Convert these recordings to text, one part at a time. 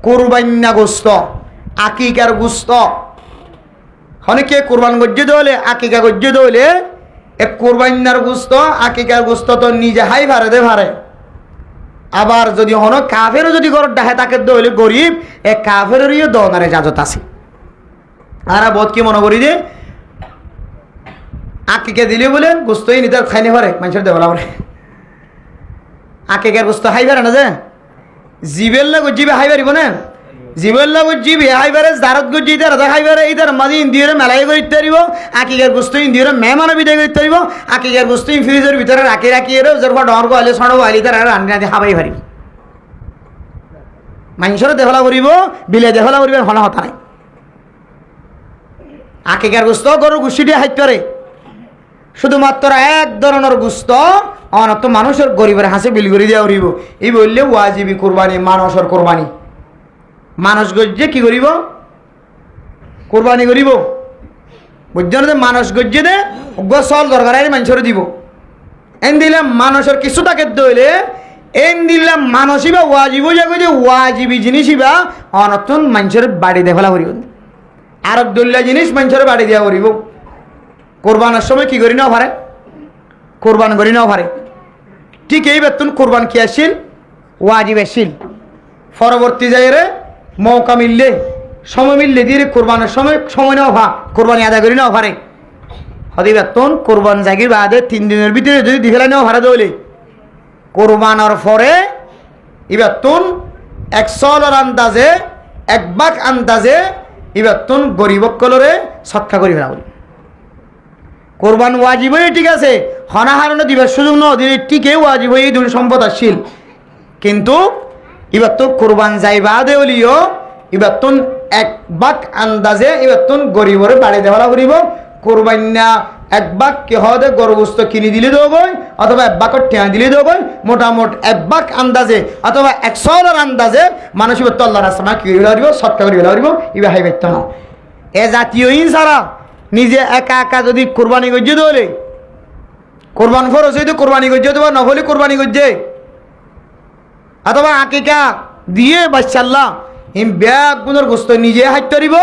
কুরবান্না গোস্ত আকিকার গোস্ত অনেকে কুরবান গজ্জে দলে আকিকা গজ্জে দলে এক কুরবান্নার গোস্ত আকিকার গোস্ত তো নিজে হাই ভারে দে ভারে আবার যদি হন কাফেরও যদি ঘর ডাহে তাকে দলে গরিব এক কাফেরেরও দনারে জাজত আছে আর বোধ কি মনে করি যে আকিকা দিলে বলে গোস্তই নিতে খাইনি পারে মানুষের দেওয়া পারে আকিকার গোস্ত হাই ভারে না যে জীবের লাগ জিবে হাই পারিব না জীবের লাগ জিবে হাই পারে জারত গজ্জি তার হাই পারে এই তার মাঝে ইন্দিয়রে মেলাই করতে পারিব আকিকার গোস্ত ইন্দিয়রে মেহমানও বিদায় করতে পারিব আকিকার গোস্ত ফ্রিজের ভিতরে রাখি যার ডর গালে সড় গালি তার রান্ধি রাঁধি খাবাই পারিব মানুষের দেহলা করিব বিলে দেহলা করিব হলা হতা নাই আকিকার গোস্ত গরুর গোষ্ঠীটি হাইতে পারে শুধুমাত্র এক ধরনের গোস্ত অনত মানুষের গরিবের হাসে বিল করে দেওয়া করিব এই বললে ওয়াজিবি কোরবানি মানুষের কোরবানি মানুষ গজ্জে কি করিব কোরবানি করিব বুঝছেন যে মানুষ গজ্জে দে গোসল দরকার মানুষের দিব এন দিলাম মানুষের কিছু তাকে দইলে এন দিলাম মানুষই বা ওয়াজিব যে ওয়াজিবি জিনিসই বা অনতন মানুষের বাড়ি দেফলা করিব আর দল্লা জিনিস মানুষের বাড়ি দেওয়া করিব কোরবানের সময় কি করি নাও পারে কোরবান করি নাও পারে ঠিক এই বেতন কোরবান কি আসিল ওয়াজিব আসিল পরবর্তী জায়গায় মৌকা মিললে সময় মিললে দিয়ে কোরবানের সময় নাও ভা কোরবানি আদায় করি নাও পারে হদি বেতন কোরবান জাগির বাদে 3 দিনের ভিতরে যদি দিফেলা নেওয়া ভাড়া দৌলে কোরবানোর পরে ইবেতন 100 আন্দাজে 1 ভাগ আন্দাজে ইবেতন গরিব কলরে সৎকা করি ফেলা বলি কোরবান ওয়াজিব হয়ে ঠিক আছে হনাহারণে দিবার সুযোগ ন দিলে টিকে ওয়াজিব হয়ে দুই সম্পদ আসছিল কিন্তু এবার তো কোরবান যাইবা দেওলিও এবার তো 1 ভাগ আন্দাজে এবার তো গরিবরে বাড়ি দেওয়া করিব কোরবান্না 1 ভাগ কে হদে গরুবস্ত কিনে দিলে দেবো গই অথবা 1 ভাগ টেয়া দিলে দেবো গই মোটামুট 1 ভাগ আন্দাজে অথবা 100 আন্দাজে মানুষ এবার তো আল্লাহর রাস্তা কি করিব সৎকা করি করিব এবার হাই বাইত না এ জাতীয়হীন ছাড়া নিজে একা একা যদি কোরবানি গজ্জে দলে কোরবান ফরজ হইতে কোরবানি গজ্জে দেবো নহলে কোরবানি গজ্জে অথবা আকিকা দিয়ে বাচ্চাল্লাহ হিম ব্যাগ গুণের গোস্ত নিজে হাইতে দিব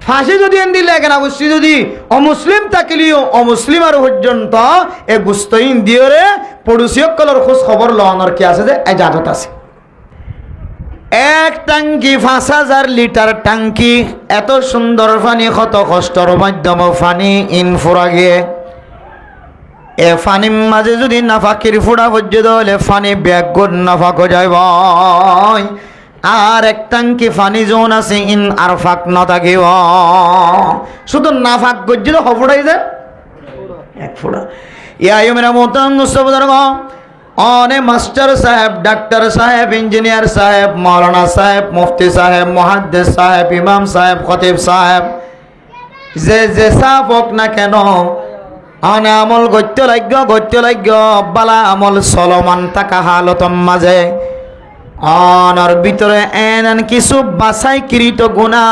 ফাঁসি যদি এন দিলে কেন অবশ্যই যদি অমুসলিম থাকিলেও অমুসলিম আর পর্যন্ত এ গোস্ত ইন দিয়ে পড়োশীসকলের খোঁজ খবর লওয়ানোর কি আছে যে এজাজত আছে 1 টাঙ্কি 5000 লিটার টাঙ্কি এত সুন্দর পানি কত কষ্টর মাধ্যমে পানি ইন ফুরা গিয়ে এ ফানির মাঝে যদি নাফাকির ফুড়া হচ্ছে তাহলে ফানি ব্যাগ গোট নাফাক যাইব আর 1 টাঙ্কি ফানি জোন আছে ইন আর ফাঁক ন থাকিব শুধু নাফাক গজ্জে তো ফুটাই যায় 1 ফুটা ইয়া মেরা মোহতারাম মুস্তাফা অনে মাস্টার সাহেব ডাক্তার সাহেব ইঞ্জিনিয়ার সাহেব মৌলানা সাহেব মুফতি সাহেব মুহাদ্দিস সাহেব ইমাম সাহেব খতিব সাহেব যে সাহেব হোক না কেন অনে আমল গত্য লাগয বালা আমল চলমান থাকা হালতম মাঝে অনর ভিতরে এন কিছু বাছাই কৃত গুণা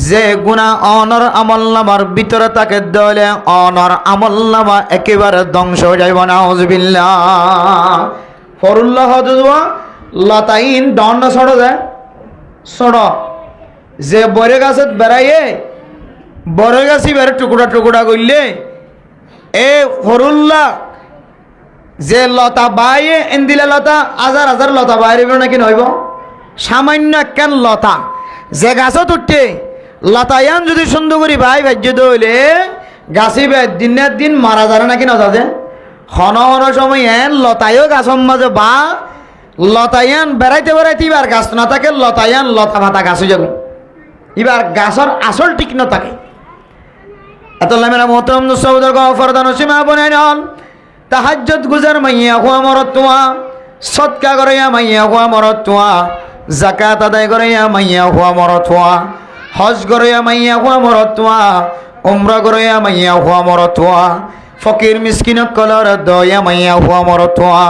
যে গুণা অনর আমল নামার ভিতরে তাকে দলে অনর আমল নামা একেবারে ধ্বংস হয়ে যাইব নাউজুবিল্লাহ ফরুল্লাহ হদুয়া লতাইন দণ্ড ছড় যায় ছড় যে বরে গাছত বেড়াইয়ে বরে গাছি বেড়ে টুকুরা করলে এ ফরুল্লাহ যে লতা বাইয়ে এন্দিলে লতা হাজার লতা বাইরে নাকি নইব সামান্য কেন লতা যে গাছত উঠতে লতায়ান যদি সুন্দর করি ভাই ভাজ্য দইলে গাছি দিনের দিন মারা যাবে নাকি নজা যে হন সময় এন লতায়ও গাছর মাঝে বা লতায়ান বেড়াইতে এবার গাছ না থাকে লতায়ান লতা ভাতা গাছ হয়ে যাবে এবার গাছর আসল ঠিক না থাকে এত মেরা মোহতরম সৌদর ফরদান সীমা বনে নন তাহাজ্জুদ গুজার মাইয়া হুয়া মরত তোয়া সৎকা করিয়া মাইয়া হুয়া মরত তোয়া যাকাত আদায় করিয়া মাইয়া হুয়া মরত তোয়া হজ করিয়া মাইয়া হুয়া মরত তোয়া উমরা করিয়া মাইয়া হুয়া মরত তোয়া ফকির মিসকিন কলর দয়া মাইয়া হুয়া মরতোয়া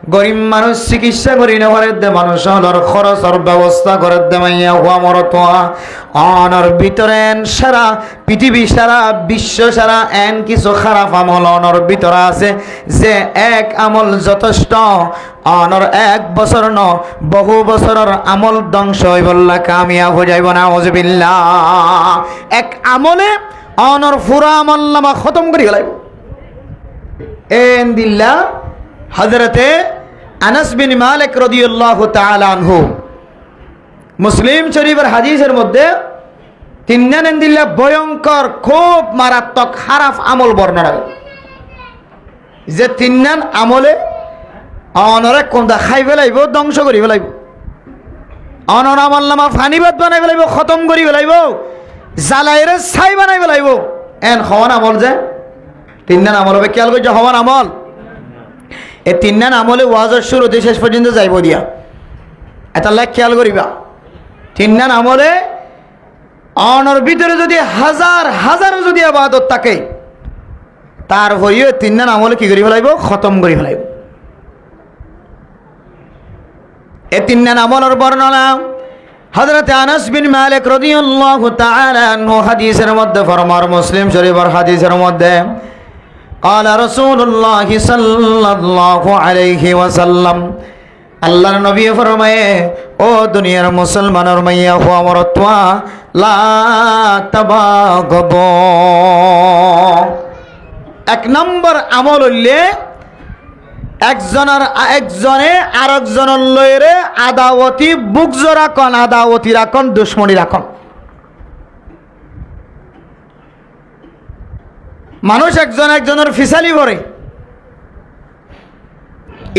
গরিব মানুষ চিকিৎসা করি না ঘরে দে মানুষ হলর খরচর ব্যবস্থা করে দে মাইয়া হুয়া মরতোয়া অনর ভিতরে সারা পৃথিবী সারা বিশ্ব সারা এন কিছু খারাপ আমল অনর ভিতরে আছে যে এক আমল যথেষ্ট অনর এক বছর ন বহু বছরের আমল ধ্বংস হইবল্লা কামিয়া হয়ে যাইব না আউযুবিল্লাহ এক আমলে অনর পুরা আমল নামা খতম করি গেলাইব এন দিল্লা হযরতে আনাস বিন মালিক রাদিয়াল্লাহু তাআলা আনহু মুসলিম শরীফের হাদিসের মধ্যে তিনজন দিল্লা ভয়ঙ্কর খুব মারাত্মক খারাপ আমল বর্ণনা করে যে তিনজন আমলে অনরে কোনটা খাই ফেলাইব ধ্বংস করি ফেলাইব অনর আমল নামা ফানিবাদ বানাই ফেলাইব খতম করি ফেলাইব জালাইরে ছাই বানাই ফেলাইব এন হওয়ান আমল যে তিনজন আমল হবে খেয়াল করছে হওয়ান আমল এই তিনজন আমলে ওয়াজের শুরুতে শেষ পর্যন্ত যাইব দিয়া এটা লাইক খেয়াল করিবা তিনজন আমলে অনর ভিতরে যদি হাজার হাজারও যদি আবাদত থাকে তার হইও তিনজন আমলে কি করি ফেলাইব খতম করি ফেলাইব এই তিনজন আমলের বর্ণনা হযরত আনাস বিন মালিক রাদিয়াল্লাহু তাআলা আনহু হাদিসের মধ্যে ফরমান মুসলিম শরীফের হাদিসের মধ্যে قال رسول الله صلى الله عليه وسلم আল্লাহর নবী ফরমায়ে ও দুনিয়ার মুসলমানের মাইয়া হুয়া মরতওয়া লা তাবাগবু এক নম্বর আমল হইলে একজনে আরেকজনের লইরে আদাওয়াতি বুকজ রাখন আদাওয়াতি রাখন দুশমনি রাখন মানুষ একজন একজনের ফিসালি করে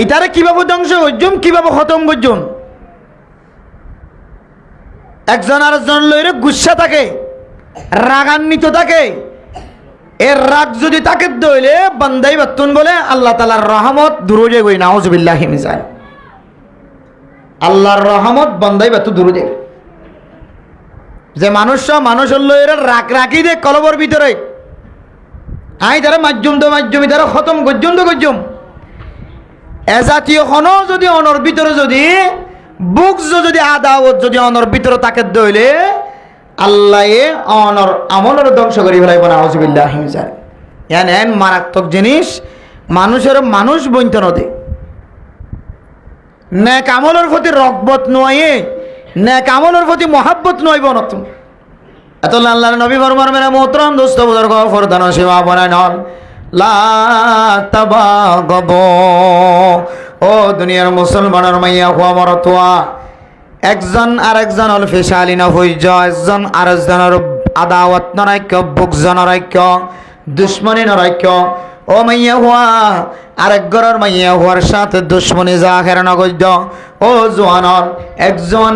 এটারে কিভাবে ধ্বংস করছুম কিভাবে খতম করছুম একজন আরেকজন লইরে গুচ্ছা থাকে রাগান্বিত থাকে এর রাগ যদি তাকে দইলে বান্দাই বাতুন বলে আল্লাহ তাআলার রহমত দুরুজে গই নাউযুবিল্লাহি মিন যালিক আল্লাহর রহমত বান্দাই বাতু দুরুজে যে মানুষের লইরে রাগ রাখি দে কলবর ভিতরে আই তারা মাধ্যম তো মাধ্যমে তারা খতম গজ্জুম এ জাতীয় কোনো যদি অনর ভিতরে যদি বুক যদি আদাওয়াত যদি অনর ভিতরে তাকে দইলে আল্লাহ অনর আমলের ধ্বংস করি ফেলাইব না আউযুবিল্লাহি মিন যালিক এন মারাত্মক জিনিস মানুষের মানুষ বইত নদে নেক আমলের প্রতি রগবত নয় নেক আমলের প্রতি মহাব্বত নইব নতুন এত আল্লাহর নবী ফরমান মেরা মোহতরম দোস্ত বুজুর্গ ফরদান সেবা বনায় নল লা তাবাগবু ও দুনিয়ার মুসলমানের মাইয়া হুয়া মরতওয়া একজন আরেকজন অল ফিসালি না হইজ একজন আরেকজনের আদাওয়াত নরাইক্য বুকজ নরাইক্য দুশমনি নরাইক্য ও মাইয়া হুয়া আরেক ঘরের মাইয়া হুয়ার সাথে দুশমনি জাহের নগজ ও জোয়ানর একজন